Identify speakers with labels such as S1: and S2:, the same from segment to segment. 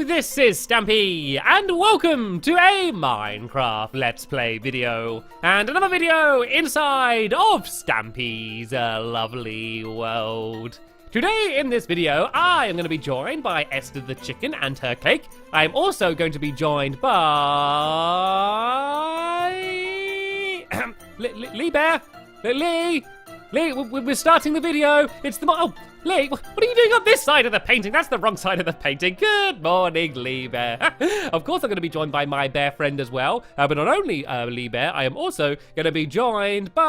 S1: this is Stampy, and welcome to a Minecraft Let's Play video, and another video inside of Stampy's lovely world. Today in this video, I am going to be joined by Esther the chicken and her cake. I am also going to be joined by... Lee Bear? Lee, we're starting the video. It's the... Oh, Lee, what are you doing on this side of the painting? That's the wrong side of the painting. Good morning, Lee Bear. Of course, I'm going to be joined by my bear friend as well. But not only Lee Bear, I am also going to be joined by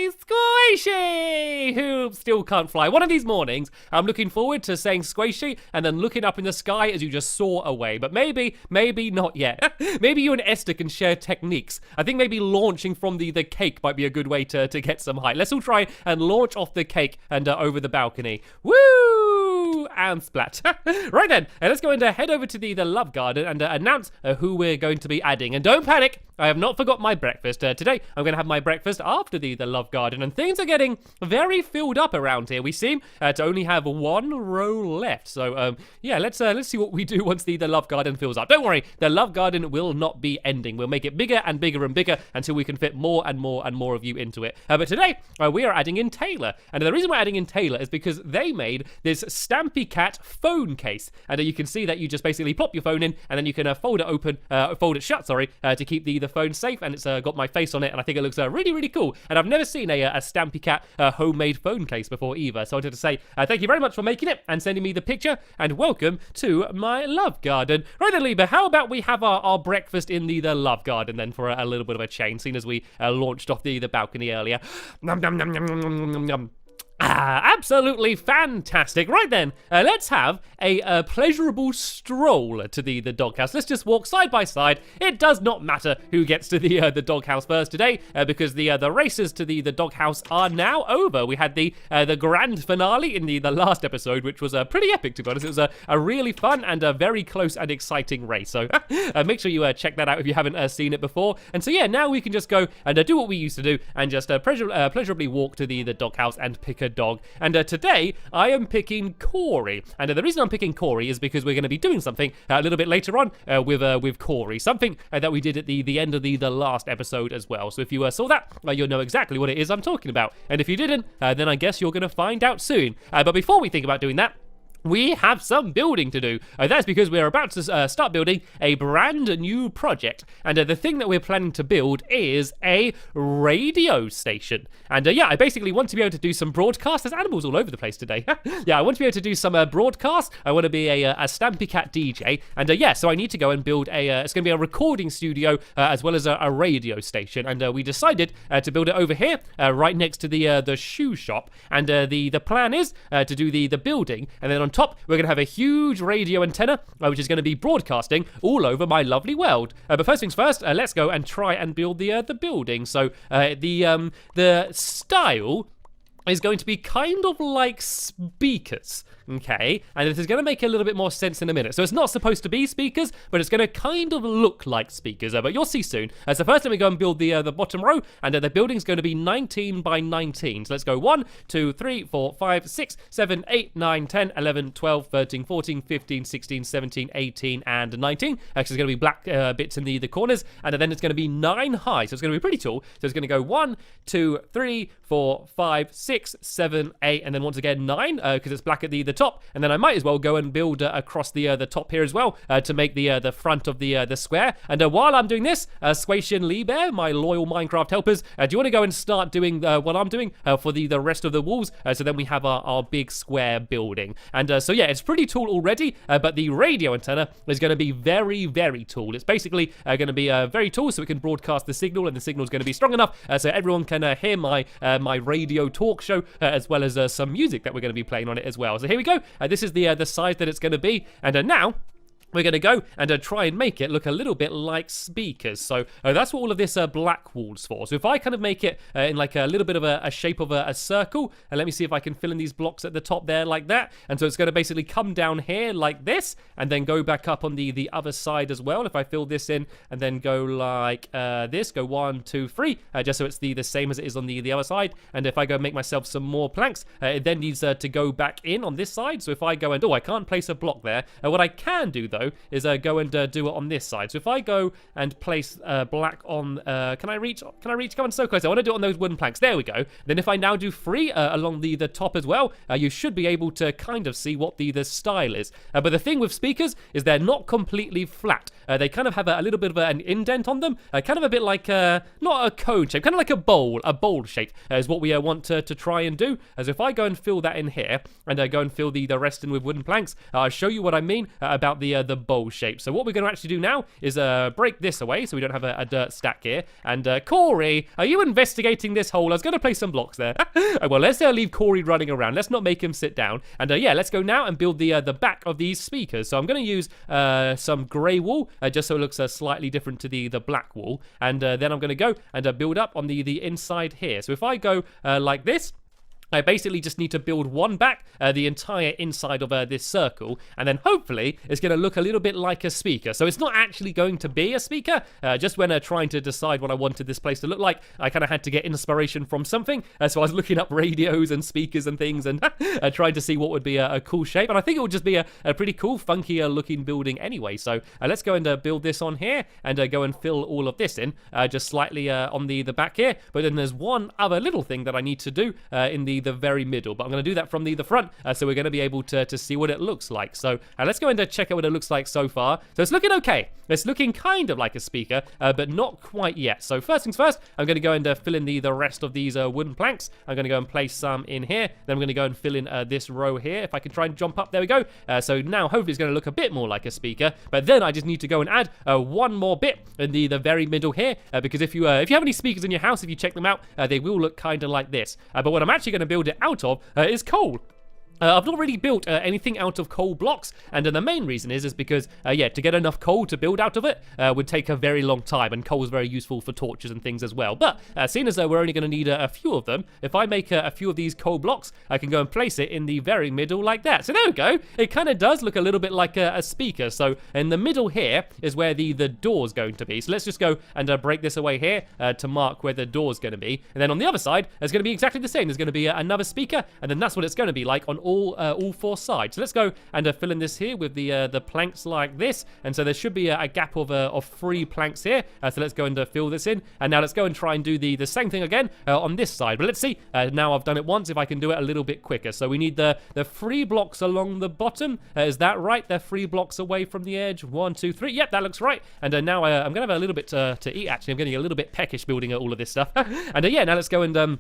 S1: Squishy, who still can't fly. One of these mornings, I'm looking forward to saying Squishy and then looking up in the sky as you just soar away. But maybe not yet. Maybe you and Esther can share techniques. I think maybe launching from the cake might be a good way to get some height. Let's all try and launch off the cake and over the balcony. Woo! And splat. Right then, let's go and head over to the love garden and announce who we're going to be adding. And don't panic, I have not forgot my breakfast. Today, I'm going to have my breakfast after the love garden, and things are getting very filled up around here. We seem to only have one row left. So, yeah, let's see what we do once the love garden fills up. Don't worry, the love garden will not be ending. We'll make it bigger and bigger and bigger until we can fit more and more and more of you into it. But today, we are adding in Taylor. And the reason we're adding in Taylor is because they made this Stampy Cat phone case. And you can see that you just basically plop your phone in and then you can fold it shut, to keep the phone safe. And it's got my face on it, and I think it looks really, really cool. And I've never seen a Stampy Cat homemade phone case before either. So I wanted to say thank you very much for making it and sending me the picture, and welcome to my love garden. Right then, Lieber, how about we have our breakfast in the love garden then for a little bit of a change, seeing as we launched off the balcony earlier. Nom nom nom nom nom nom nom. Absolutely fantastic. Right then, let's have a pleasurable stroll to the doghouse. Let's just walk side by side. It does not matter who gets to the doghouse first today, because the races to the doghouse are now over. We had the grand finale in the last episode, which was pretty epic, to be honest. It was a really fun and a very close and exciting race. So make sure you check that out if you haven't seen it before. And so yeah, now we can just go and do what we used to do and just pleasurably walk to the doghouse and pick a dog. And today I am picking Corey, and the reason I'm picking Corey is because we're going to be doing something a little bit later on with Corey, something that we did at the end of the last episode as well. So if you saw that, you'll know exactly what it is I'm talking about, and if you didn't, then I guess you're going to find out soon. But before we think about doing that, we have some building to do. That's because we're about to start building a brand new project. And the thing that we're planning to build is a radio station. And yeah, I basically want to be able to do some broadcasts. There's animals all over the place today. Yeah, I want to be able to do some broadcasts. I want to be a Stampy Cat DJ. And yeah, so I need to go and build it's going to be a recording studio as well as a radio station. And we decided to build it over here, right next to the shoe shop. And the plan is to do the building, and then on top, we're going to have a huge radio antenna, which is going to be broadcasting all over my lovely world. But first things first, let's go and try and build the building. So the style is going to be kind of like speakers, okay? And this is going to make a little bit more sense in a minute. So it's not supposed to be speakers, but it's going to kind of look like speakers, but you'll see soon. So first, let me go and build the bottom row, and the building's going to be 19 by 19. So let's go 1, 2, 3, 4, 5, 6, 7, 8, 9, 10, 11, 12, 13, 14, 15, 16, 17, 18, and 19. Actually, there's going to be black bits in the corners, and then it's going to be 9 high. So it's going to be pretty tall. So it's going to go 1, 2, 3, 4, 5, 6, 7, 8, and then once again 9, because it's black at the top. And then I might as well go and build across the top here as well to make the front of the square. And while I'm doing this, Squishy and Lee Bear, my loyal Minecraft helpers, do you want to go and start doing what I'm doing for the rest of the walls? So then we have our big square building. And so yeah, it's pretty tall already, but the radio antenna is going to be very, very tall. It's basically going to be very tall, so it can broadcast the signal, and the signal is going to be strong enough so everyone can hear my radio talk show, as well as some music that we're going to be playing on it as well. So here we go. This is the size that it's going to be, and now we're going to go and try and make it look a little bit like speakers. So that's what all of this black wall's for. So if I kind of make it in like a little bit of a shape of a circle, and let me see if I can fill in these blocks at the top there like that. And so it's going to basically come down here like this, and then go back up on the other side as well. If I fill this in and then go like this, go 1, 2, 3, just so it's the same as it is on the other side. And if I go make myself some more planks, it then needs to go back in on this side. So if I go and, I can't place a block there. What I can do though is go and do it on this side. So if I go and place black on, can I reach? Come on, so close. I want to do it on those wooden planks. There we go. Then if I now do 3 along the top as well, you should be able to kind of see what the style is. But the thing with speakers is they're not completely flat. They kind of have a little bit of an indent on them, kind of a bit like not a cone shape, kind of like a bowl shape is what we want to try and do. As if I go and fill that in here and go and fill the rest in with wooden planks, I'll show you what I mean about the bowl shape. So what we're going to actually do now is break this away so we don't have a dirt stack here. And Corey, are you investigating this hole? I was going to place some blocks there. Well, let's leave Corey running around. Let's not make him sit down. And yeah, let's go now and build the back of these speakers. So I'm going to use some grey wool just so it looks slightly different to the black wool. And then I'm going to go and build up on the inside here. So if I go like this, I basically just need to build one back, the entire inside of this circle, and then hopefully it's going to look a little bit like a speaker. So it's not actually going to be a speaker. Just when trying to decide what I wanted this place to look like, I kind of had to get inspiration from something. So I was looking up radios and speakers and things and trying to see what would be a cool shape. And I think it would just be a pretty cool, funky looking building anyway. So let's go and build this on here and go and fill all of this in just slightly on the back here. But then there's one other little thing that I need to do in the very middle, but I'm going to do that from the front, so we're going to be able to see what it looks like. So let's go and check out what it looks like so far. So it's looking okay. It's looking kind of like a speaker, but not quite yet. So first things first, I'm going to go and fill in the rest of these wooden planks. I'm going to go and place some in here. Then I'm going to go and fill in this row here. If I can try and jump up, there we go. So now hopefully it's going to look a bit more like a speaker, but then I just need to go and add one more bit in the very middle here, because if you have any speakers in your house, if you check them out, they will look kind of like this. But what I'm actually going to build it out of is coal. I've not really built anything out of coal blocks, and the main reason is because, yeah, to get enough coal to build out of it would take a very long time, and coal is very useful for torches and things as well. But seeing as though we're only going to need a few of them, if I make a few of these coal blocks, I can go and place it in the very middle like that. So there we go. It kind of does look a little bit like a speaker. So in the middle here is where the door's going to be. So let's just go and break this away here to mark where the door's going to be. And then on the other side, it's going to be exactly the same. There's going to be another speaker, and then that's what it's going to be like on all 4 sides. So let's go and fill in this here with the planks like this. And so there should be a gap of 3 planks here. So let's go and fill this in. And now let's go and try and do the same thing again on this side. But let's see. Now I've done it once, if I can do it a little bit quicker. So we need the 3 blocks along the bottom. Is that right? They're 3 blocks away from the edge. 1, 2, 3. Yep, that looks right. And now I'm going to have a little bit to eat, actually. I'm getting a little bit peckish building all of this stuff. And yeah, now let's go and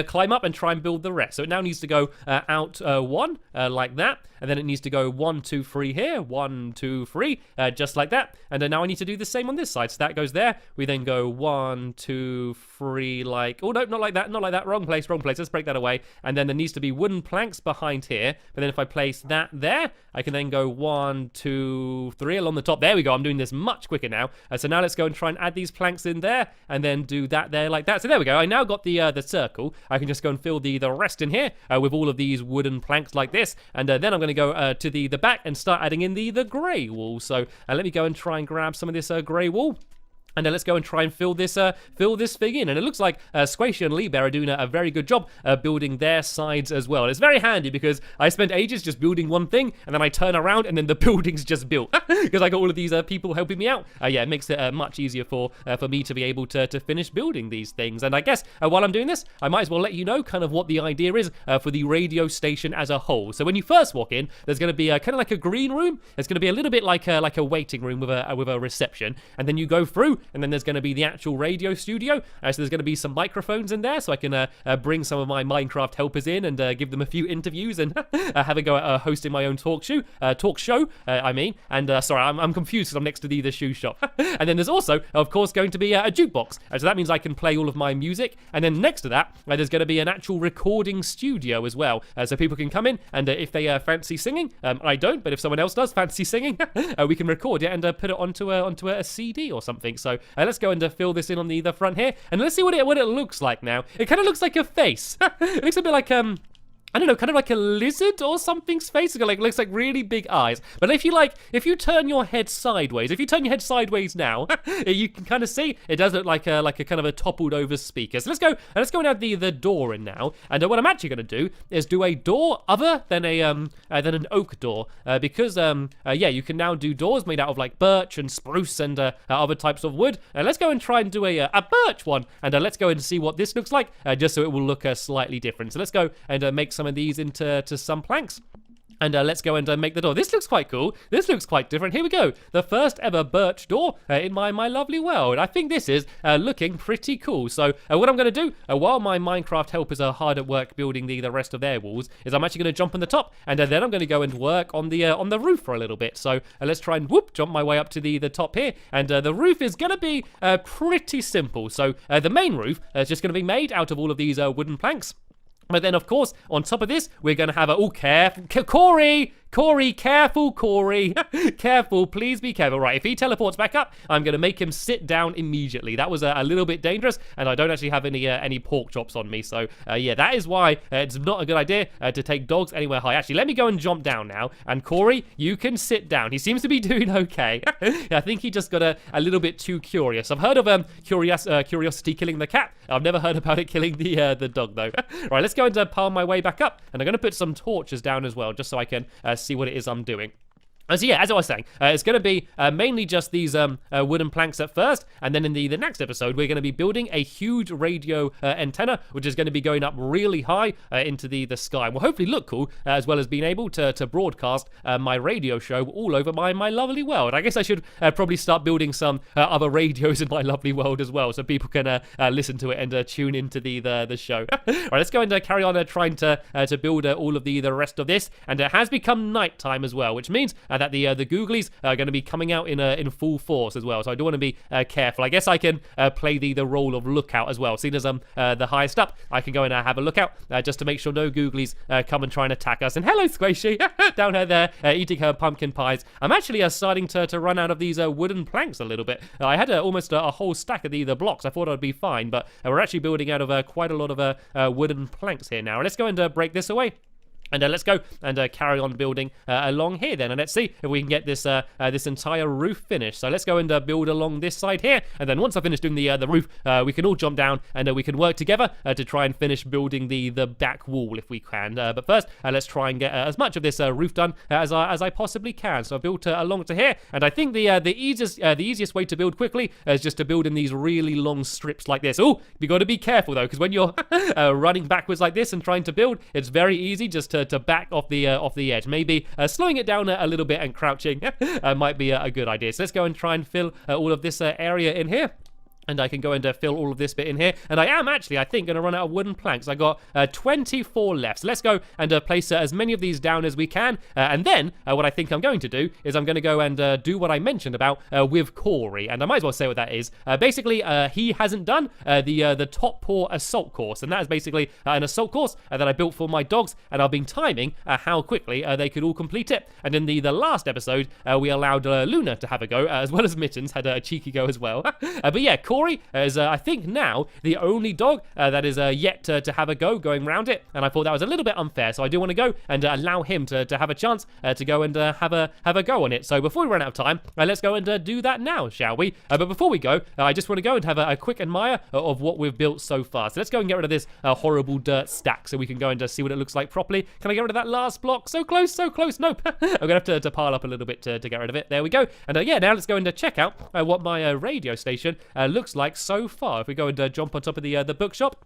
S1: climb up and try and build the rest. So it now needs to go out 1 like that, and then it needs to go 1, 2, 3 here, 1, 2, 3, just like that. And then now I need to do the same on this side. So that goes there. We then go 1, 2, 3, like, oh no, not like that, wrong place. Let's break that away. And then there needs to be wooden planks behind here. But then if I place that there, I can then go 1, 2, 3 along the top. There we go. I'm doing this much quicker now. So now let's go and try and add these planks in there, and then do that there like that. So there we go. I now got the circle. I can just go and fill the rest in here with all of these wooden planks like this, and then I'm going to go to the back and start adding in the grey wool. So let me go and try and grab some of this grey wool. And then let's go and try and fill this thing in. And it looks like Squashy and Lee Bear are doing a very good job building their sides as well. And it's very handy because I spent ages just building one thing, and then I turn around and then the building's just built. Because I got all of these people helping me out. Yeah, it makes it much easier for me to be able to finish building these things. And I guess while I'm doing this, I might as well let you know kind of what the idea is for the radio station as a whole. So when you first walk in, there's going to be kind of like a green room. It's going to be a little bit like a waiting room with a reception. And then you go through, and then there's going to be the actual radio studio. So there's going to be some microphones in there, so I can bring some of my Minecraft helpers in and give them a few interviews and have a go at hosting my own talk show. And sorry, I'm confused because I'm next to the shoe shop. And then there's also, of course, going to be a jukebox. So that means I can play all of my music. And then next to that, there's going to be an actual recording studio as well. So people can come in, and if they fancy singing, I don't, but if someone else does fancy singing, we can record it and put it onto a CD or something. So let's go and fill this in on the front here, and let's see what it looks like now. It kind of looks like a face. It looks a bit like I don't know, kind of like a lizard or something's face. It looks like really big eyes. But if you turn your head sideways, now, you can kind of see it does look like a kind of a toppled over speaker. So let's go and add the door in now. And what I'm actually going to do is do a door other than an oak door, because you can now do doors made out of like birch and spruce and other types of wood. Let's go and try and do a birch one, and let's go and see what this looks like, just so it will look slightly different. So let's go and make some of these into some planks. And let's go and make the door. This looks quite cool. This looks quite different. Here we go. The first ever birch door in my lovely world. I think this is looking pretty cool. So what I'm going to do, while my Minecraft helpers are hard at work building the rest of their walls, is I'm actually going to jump on the top, and then I'm going to go and work on the roof for a little bit. So let's try and jump my way up to the top here. And the roof is going to be pretty simple. So the main roof is just going to be made out of all of these wooden planks. But then, of course, on top of this, we're going to have careful, Corey, careful, Corey. Careful, please be careful. Right, if he teleports back up, I'm going to make him sit down immediately. That was a little bit dangerous, and I don't actually have any pork chops on me. So, that is why it's not a good idea to take dogs anywhere high. Actually, let me go and jump down now. And Corey, you can sit down. He seems to be doing okay. I think he just got a little bit too curious. I've heard of curiosity killing the cat. I've never heard about it killing the dog, though. Right, let's go and pile my way back up. And I'm going to put some torches down as well, just so I can see what it is I'm doing. So yeah, as I was saying, it's going to be mainly just these wooden planks at first, and then in the next episode, we're going to be building a huge radio antenna, which is going to be going up really high into the sky. Will hopefully look cool, as well as being able to broadcast my radio show all over my lovely world. I guess I should probably start building some other radios in my lovely world as well, so people can listen to it and tune into the show. All right, let's go and carry on trying to build all of the rest of this, and it has become nighttime as well, which means that the googlies are going to be coming out in full force as well. So I do want to be careful. I guess I can play the role of lookout as well. Seeing as I'm the highest up, I can go and have a lookout just to make sure no googlies come and try and attack us. And hello, Squishy, down there eating her pumpkin pies. I'm actually starting to run out of these wooden planks a little bit. I had almost a whole stack of the blocks. I thought I'd be fine, but we're actually building out of quite a lot of wooden planks here now. Let's go and break this away. And let's go and carry on building along here then. And let's see if we can get this entire roof finished. So let's go and build along this side here. And then once I finish doing the roof, we can all jump down and we can work together to try and finish building the back wall if we can. But first, let's try and get as much of this roof done as I possibly can. So I built along to here. And I think the easiest way to build quickly is just to build in these really long strips like this. Oh, you got to be careful though, because when you're running backwards like this and trying to build, it's very easy just to back off the edge. Maybe slowing it down a little bit and crouching might be a good idea. So let's go and try and fill all of this area in here. And I can go and fill all of this bit in here. And I am actually, I think, going to run out of wooden planks. I got 24 left. So let's go and place as many of these down as we can. And then what I think I'm going to do is I'm going to go and do what I mentioned about with Corey. And I might as well say what that is. Basically, he hasn't done the top paw assault course. And that is basically an assault course that I built for my dogs. And I've been timing how quickly they could all complete it. And in the last episode, we allowed Luna to have a go, as well as Mittens had a cheeky go as well. But yeah, Corey is, I think now, the only dog that is yet to have a go going around it, and I thought that was a little bit unfair, so I do want to go and allow him to have a chance to go and have a go on it. So before we run out of time, let's go and do that now, shall we? But before we go, I just want to go and have a quick admire of what we've built so far. So let's go and get rid of this horrible dirt stack so we can go and see what it looks like properly. Can I get rid of that last block? So close, so close. Nope. I'm going to have to pile up a little bit to get rid of it. There we go. And yeah, now let's go and check out what my radio station looks like so far. If we go and jump on top of the bookshop,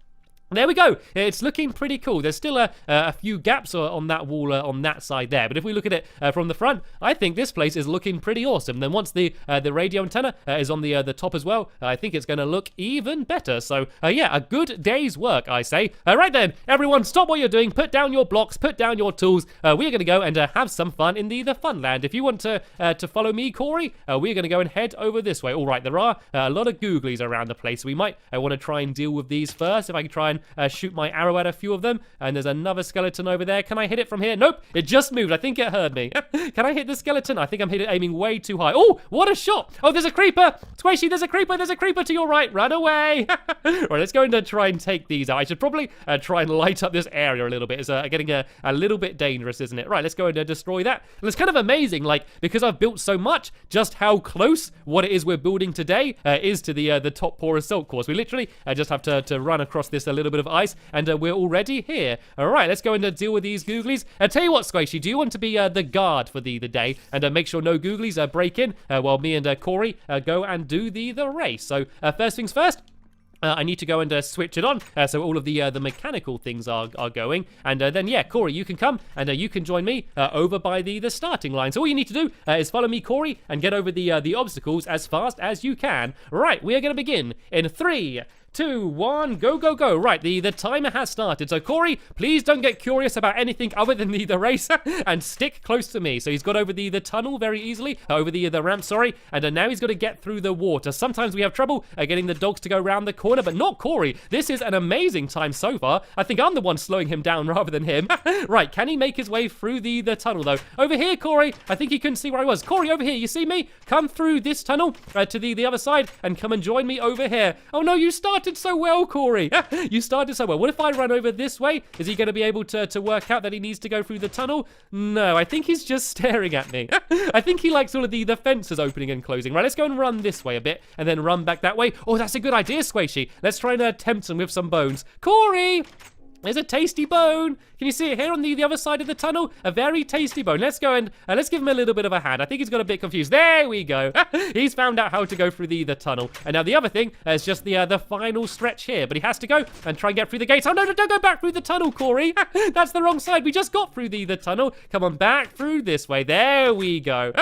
S1: There we go. It's looking pretty cool. There's still a few gaps on that wall on that side there. But if we look at it from the front, I think this place is looking pretty awesome. Then once the radio antenna is on the top as well, I think it's going to look even better. So yeah, a good day's work, I say. Right then, everyone, stop what you're doing. Put down your blocks. Put down your tools. We're going to go and have some fun in the Funland. If you want to follow me, Corey, we're going to go and head over this way. All right, there are a lot of googlies around the place. We might want to try and deal with these first. If I can try and shoot my arrow at a few of them. And there's another skeleton over there. Can I hit it from here? Nope, it just moved. I think it heard me. Can I hit the skeleton? I think I'm aiming way too high. Oh, what a shot. Oh, there's a creeper. Squishy, there's a creeper. There's a creeper to your right. Run away. Right, let's go and try and take these out. I should probably try and light up this area a little bit. It's getting a little bit dangerous, isn't it? Right, let's go and destroy that. And it's kind of amazing, like, because I've built so much, just how close what it is we're building today is to the top porous salt course. We literally just have to run across this a little bit of ice, and we're already here. All right, let's go and deal with these googlies. Tell you what, Squishy, do you want to be the guard for the day and make sure no googlies break in while me and Corey go and do the race? So first things first. I need to go and switch it on, so all of the mechanical things are going. And then, yeah, Corey, you can come and you can join me over by the starting line. So all you need to do is follow me, Corey, and get over the obstacles as fast as you can. Right, we are going to begin in 3, 2, 1, go, go, go. Right, the timer has started. So, Corey, please don't get curious about anything other than the race and stick close to me. So he's got over the tunnel very easily, over the ramp, sorry, and now he's got to get through the water. Sometimes we have trouble getting the dogs to go around the corner, but not Corey. This is an amazing time so far. I think I'm the one slowing him down rather than him. Right, can he make his way through the tunnel, though? Over here, Corey. I think he couldn't see where I was. Corey, over here, you see me? Come through this tunnel to the other side and come and join me over here. Oh, no, you started so well, Corey. You started so well. What if I run over this way? Is he going to be able to work out that he needs to go through the tunnel? No, I think he's just staring at me. I think he likes all of the fences opening and closing. Right, let's go and run this way a bit and then run back that way. Oh, that's a good idea, Squishy. Let's try and tempt him with some bones. Corey! There's a tasty bone. Can you see it here on the other side of the tunnel? A very tasty bone. Let's go and let's give him a little bit of a hand. I think he's got a bit confused. There we go. He's found out how to go through the tunnel. And now the other thing is just the final stretch here. But he has to go and try and get through the gates. Oh, no, don't go back through the tunnel, Corey. That's the wrong side. We just got through the tunnel. Come on, back through this way. There we go.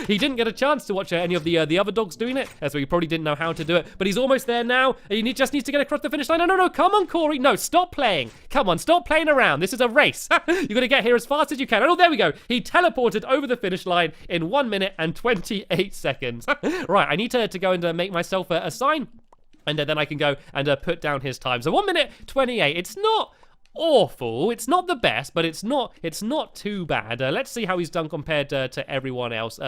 S1: He didn't get a chance to watch any of the other dogs doing it. So he probably didn't know how to do it. But he's almost there now. He just needs to get across the finish line. No. Come on, Corey. No, stop playing. Come on, stop playing around. This is a race. You've got to get here as fast as you can. Oh, there we go. He teleported over the finish line in 1 minute and 28 seconds. Right, I need to go and make myself a sign. And then I can go and put down his time. So 1 minute 28. It's not awful. It's not the best, but it's not too bad. Let's see how he's done compared to everyone else.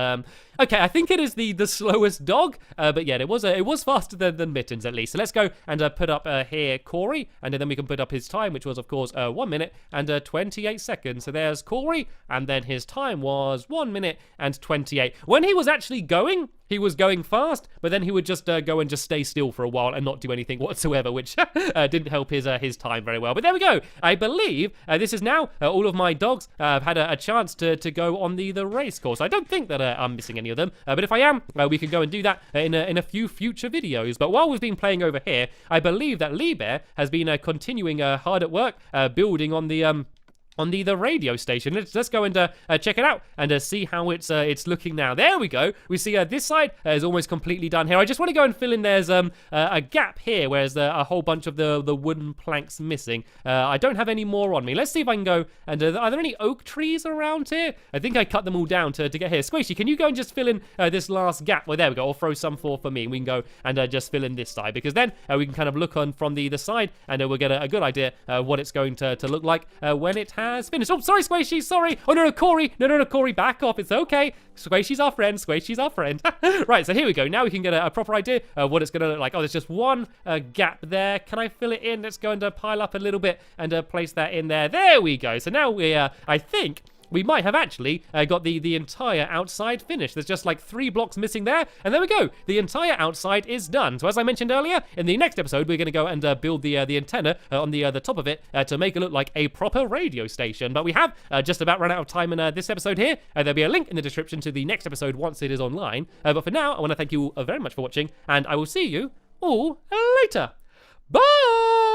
S1: Okay, I think it is the slowest dog, but yeah, it was faster than Mittens at least. So let's go and put up here Corey, and then we can put up his time, which was of course 1 minute and 28 seconds. So there's Corey, and then his time was 1 minute and 28. When he was actually going, he was going fast, but then he would just go and just stay still for a while and not do anything whatsoever, which didn't help his time very well. But there we go. I believe this is now all of my dogs have had a chance to go on the race course. I don't think that I'm missing any of them, but if I am, we can go and do that in a few future videos. But while we've been playing over here, I believe that Lee Bear has been continuing hard at work building on the radio station. Let's go and check it out and see how it's looking now. There we go. We see this side is almost completely done here. I just want to go and fill in. There's a gap here where there's a whole bunch of the wooden planks missing. I don't have any more on me. Let's see if I can go and are there any oak trees around here? I think I cut them all down to get here. Squishy, can you go and just fill in this last gap? Well, there we go. I'll throw some for me. We can go and just fill in this side, because then we can kind of look on from the side and we'll get a good idea what it's going to look like when it has finished. Oh, sorry, Squishy, sorry. Oh, no, Corey. No, Corey, back off. It's okay. Squishy's our friend. Squishy's our friend. Right, so here we go. Now we can get a proper idea of what it's going to look like. Oh, there's just one gap there. Can I fill it in? Let's go and pile up a little bit and place that in there. There we go. So now we, I think we might have actually got the entire outside finished. There's just like 3 blocks missing there. And there we go. The entire outside is done. So as I mentioned earlier, in the next episode, we're going to go and build the antenna on the top of it to make it look like a proper radio station. But we have just about run out of time in this episode here. There'll be a link in the description to the next episode once it is online. But for now, I want to thank you all very much for watching. And I will see you all later. Bye!